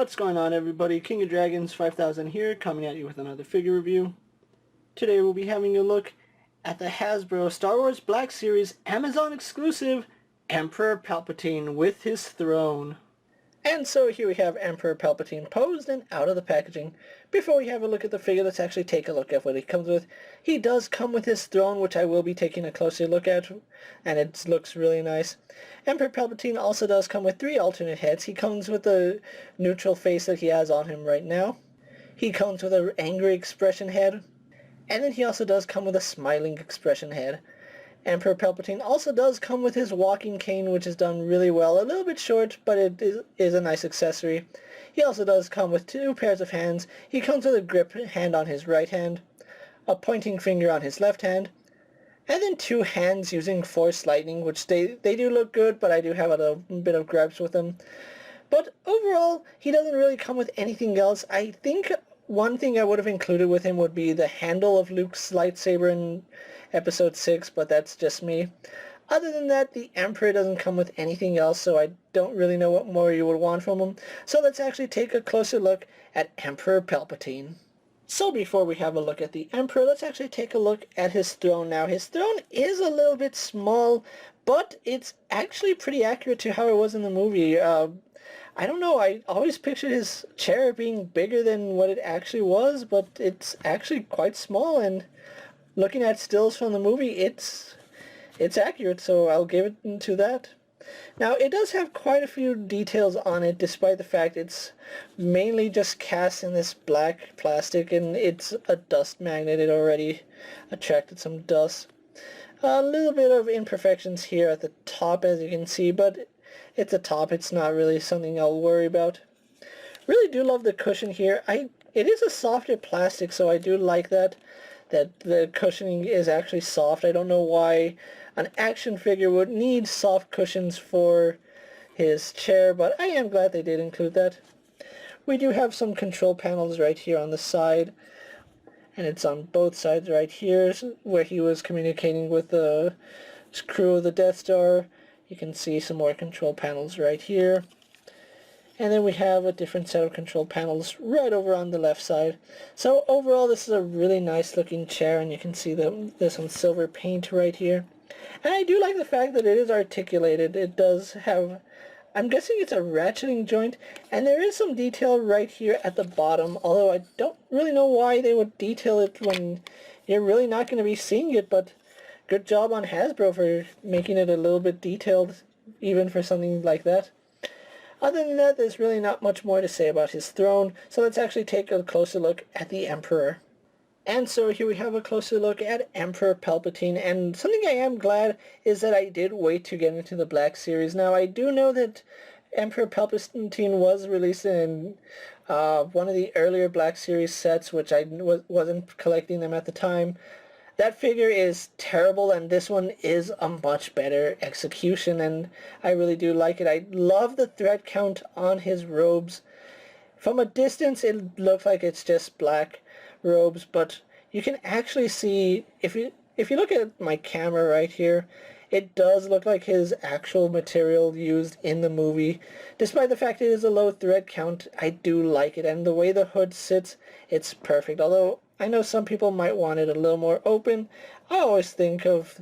What's going on, everybody? King of Dragons 5000 here, coming at you with another figure review. Today we'll be having a look at the Hasbro Star Wars Black Series Amazon exclusive Emperor Palpatine with his throne. And so here we have Emperor Palpatine posed and out of the packaging. Before we have a look at the figure, let's actually take a look at what he comes with. He does come with his throne, which I will be taking a closer look at, and it looks really nice. Emperor Palpatine also does come with 3 alternate heads. He comes with the neutral face that he has on him right now. He comes with an angry expression head, and then he also does come with a smiling expression head. Emperor Palpatine also does come with his walking cane, which is done really well. A little bit short, but it is a nice accessory. He also does come with 2 pairs of hands. He comes with a grip hand on his right hand, a pointing finger on his left hand, and then 2 hands using Force Lightning, which they do look good, but I do have a bit of gripes with them. But overall, he doesn't really come with anything else. I think one thing I would have included with him would be the handle of Luke's lightsaber in Episode 6, but that's just me. Other than that, the Emperor doesn't come with anything else, so I don't really know what more you would want from him. So let's actually take a closer look at Emperor Palpatine. So before we have a look at the Emperor, let's actually take a look at his throne. Now, his throne is a little bit small, but it's actually pretty accurate to how it was in the movie. I don't know, I always pictured his chair being bigger than what it actually was, but it's actually quite small, and looking at stills from the movie, it's accurate, so I'll give it to that. Now, it does have quite a few details on it, despite the fact it's mainly just cast in this black plastic, and it's a dust magnet. It already attracted some dust. A little bit of imperfections here at the top, as you can see, but it's a top. It's not really something I'll worry about. Really do love the cushion here. It is a softer plastic, so I do like that the cushioning is actually soft. I don't know why an action figure would need soft cushions for his chair, but I am glad they did include that. We do have some control panels right here on the side, and it's on both sides right here where he was communicating with the crew of the Death Star. You can see some more control panels right here. And then we have a different set of control panels right over on the left side. So overall, this is a really nice looking chair, and you can see there's some silver paint right here. And I do like the fact that it is articulated. It does have, I'm guessing it's a ratcheting joint, and there is some detail right here at the bottom, although I don't really know why they would detail it when you're really not going to be seeing it, but good job on Hasbro for making it a little bit detailed, even for something like that. Other than that, there's really not much more to say about his throne, so let's actually take a closer look at the Emperor. And so here we have a closer look at Emperor Palpatine, and something I am glad is that I did wait to get into the Black Series. Now, I do know that Emperor Palpatine was released in one of the earlier Black Series sets, which I wasn't collecting them at the time. That figure is terrible, and this one is a much better execution, and I really do like it. I love the thread count on his robes. From a distance, it looks like it's just black robes, but you can actually see, if you look at my camera right here, it does look like his actual material used in the movie. Despite the fact it is a low thread count, I do like it, and the way the hood sits, it's perfect. Although I know some people might want it a little more open. I always think of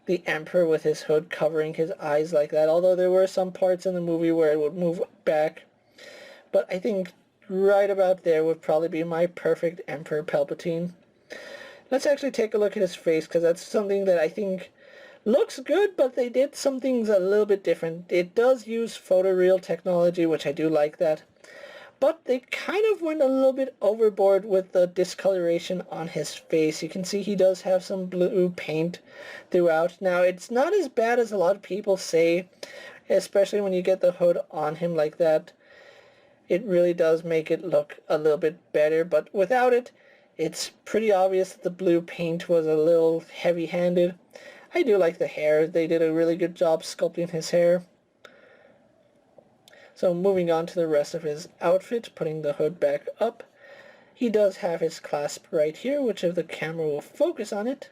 the Emperor with his hood covering his eyes like that, although there were some parts in the movie where it would move back. But I think right about there would probably be my perfect Emperor Palpatine. Let's actually take a look at his face, because that's something that I think looks good, but they did some things a little bit different. It does use photoreal technology, which I do like that. But they kind of went a little bit overboard with the discoloration on his face. You can see he does have some blue paint throughout. Now, it's not as bad as a lot of people say, especially when you get the hood on him like that. It really does make it look a little bit better, but without it, it's pretty obvious that the blue paint was a little heavy-handed. I do like the hair. They did a really good job sculpting his hair. So moving on to the rest of his outfit, putting the hood back up, he does have his clasp right here, which if the camera will focus on it,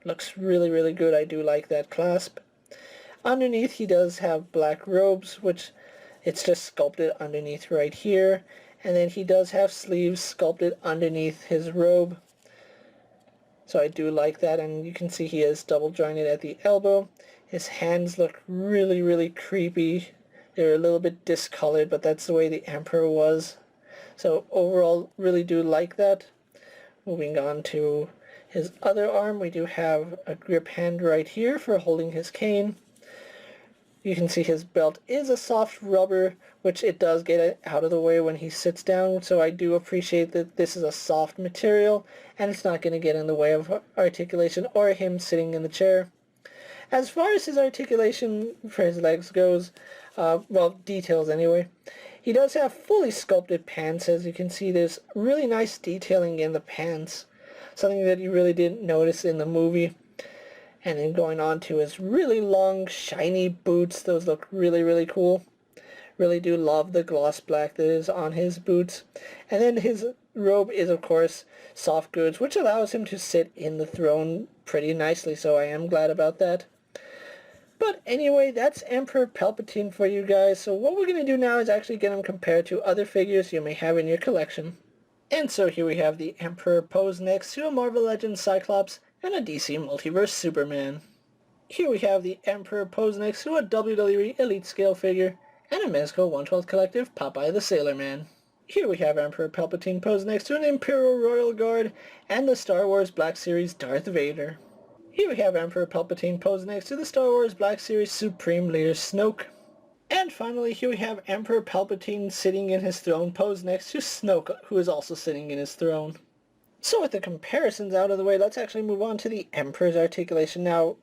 looks really, really good. I do like that clasp. Underneath, he does have black robes, which It's just sculpted underneath right here. And then he does have sleeves sculpted underneath his robe. So I do like that, and you can see he is double jointed at the elbow. His hands look really, really creepy. They're a little bit discolored, but that's the way the Emperor was. So overall, really do like that. Moving on to his other arm, we do have a grip hand right here for holding his cane. You can see his belt is a soft rubber, which it does get out of the way when he sits down, so I do appreciate that this is a soft material, and it's not going to get in the way of articulation or him sitting in the chair. As far as his articulation for his legs goes, well, details anyway, he does have fully sculpted pants. As you can see, there's really nice detailing in the pants, something that you really didn't notice in the movie. And then going on to his really long, shiny boots. Those look really, really cool. Really do love the gloss black that is on his boots. And then his robe is, of course, soft goods, which allows him to sit in the throne pretty nicely, so I am glad about that. But anyway, that's Emperor Palpatine for you guys. So what we're going to do now is actually get him compared to other figures you may have in your collection. And so here we have the Emperor posed next to a Marvel Legends Cyclops and a DC Multiverse Superman. Here we have the Emperor posed next to a WWE Elite Scale figure and a Mezco 1/12 Collective Popeye the Sailor Man. Here we have Emperor Palpatine posed next to an Imperial Royal Guard and the Star Wars Black Series Darth Vader. Here we have Emperor Palpatine posed next to the Star Wars Black Series Supreme Leader Snoke. And finally, here we have Emperor Palpatine sitting in his throne posed next to Snoke, who is also sitting in his throne. So with the comparisons out of the way, let's actually move on to the Emperor's articulation. Now,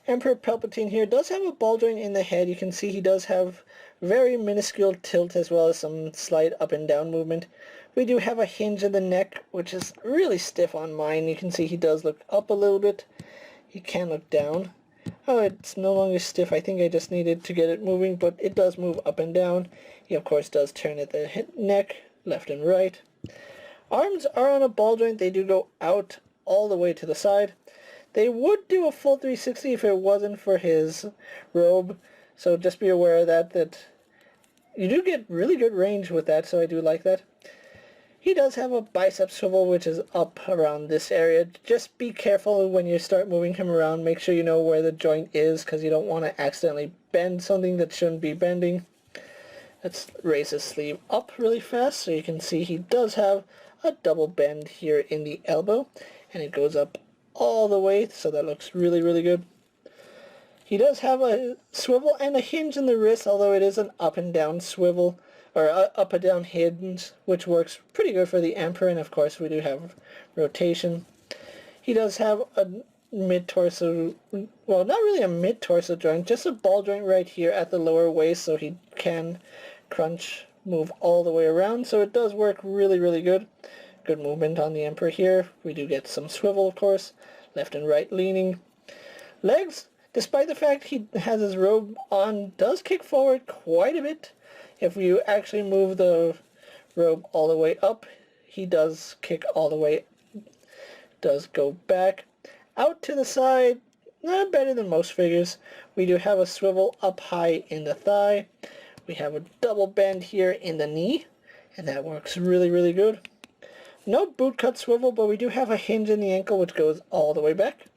Emperor Palpatine here does have a ball joint in the head. You can see he does have very minuscule tilt as well as some slight up and down movement. We do have a hinge in the neck, which is really stiff on mine. You can see he does look up a little bit. He can look down. Oh, it's no longer stiff. I think I just needed to get it moving, but it does move up and down. He, of course, does turn at the neck, left and right. Arms are on a ball joint. They do go out all the way to the side. They would do a full 360 if it wasn't for his robe. So just be aware of that you do get really good range with that, so I do like that. He does have a bicep swivel, which is up around this area. Just be careful when you start moving him around. Make sure you know where the joint is, because you don't want to accidentally bend something that shouldn't be bending. Let's raise his sleeve up really fast so you can see he does have a double bend here in the elbow, and it goes up all the way, so that looks really, really good. He does have a swivel and a hinge in the wrist, although it is an up and down swivel, or up and down hinge, which works pretty good for the Emperor, and of course we do have rotation. He does have a mid-torso, well, not really a mid-torso joint, just a ball joint right here at the lower waist, so he can move all the way around, so it does work really, really good. Good movement on the Emperor here. We do get some swivel, of course, left and right leaning. Legs, despite the fact he has his robe on, does kick forward quite a bit. If you actually move the robe all the way up, he does kick all the way, does go back. Out to the side, not better than most figures. We do have a swivel up high in the thigh. We have a double bend here in the knee, and that works really, really good. No bootcut swivel, but we do have a hinge in the ankle, which goes all the way back,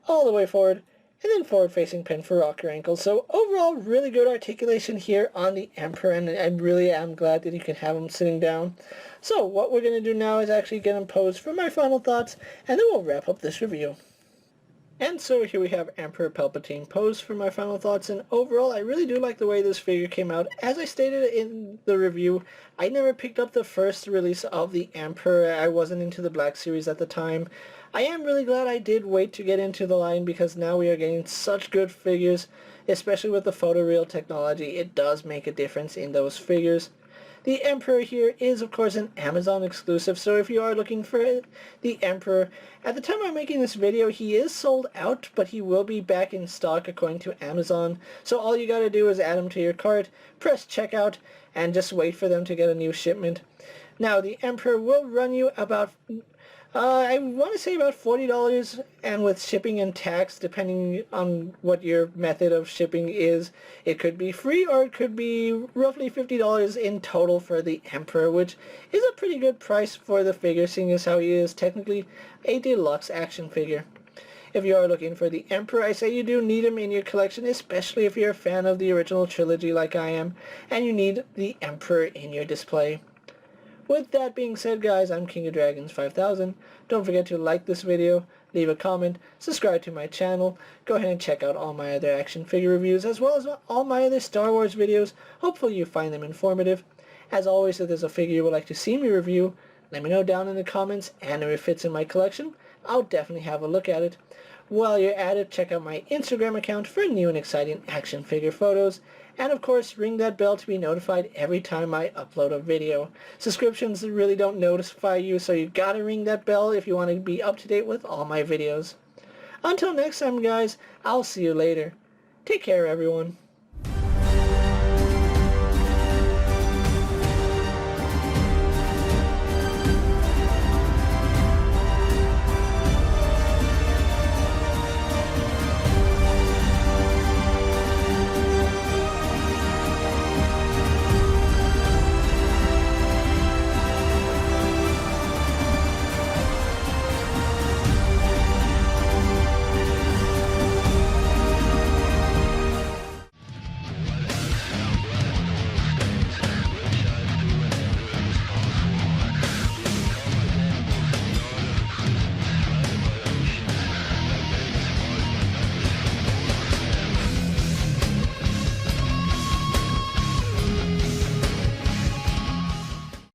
all the way forward, and then forward-facing pin for rocker ankles. So overall, really good articulation here on the Emperor, and I really am glad that you can have him sitting down. So what we're going to do now is actually get him posed for my final thoughts, and then we'll wrap up this review. And so here we have Emperor Palpatine posed for my final thoughts, and overall I really do like the way this figure came out. As I stated in the review, I never picked up the first release of the Emperor. I wasn't into the Black Series at the time. I am really glad I did wait to get into the line, because now we are getting such good figures, especially with the photoreal technology. It does make a difference in those figures. The Emperor here is, of course, an Amazon exclusive, so if you are looking for the Emperor, at the time I'm making this video, he is sold out, but he will be back in stock according to Amazon. So all you gotta do is add him to your cart, press checkout, and just wait for them to get a new shipment. Now, the Emperor will run you about I want to say about $40, and with shipping and tax, depending on what your method of shipping is, it could be free or it could be roughly $50 in total for the Emperor, which is a pretty good price for the figure, seeing as how he is technically a deluxe action figure. If you are looking for the Emperor, I say you do need him in your collection, especially if you're a fan of the original trilogy like I am, and you need the Emperor in your display. With that being said, guys, I'm King of Dragons 5000. Don't forget to like this video, leave a comment, subscribe to my channel, go ahead and check out all my other action figure reviews as well as all my other Star Wars videos. Hopefully you find them informative. As always, if there's a figure you would like to see me review, let me know down in the comments, and if it fits in my collection, I'll definitely have a look at it. While you're at it, check out my Instagram account for new and exciting action figure photos. And of course, ring that bell to be notified every time I upload a video. Subscriptions really don't notify you, so you gotta ring that bell if you want to be up to date with all my videos. Until next time, guys, I'll see you later. Take care, everyone.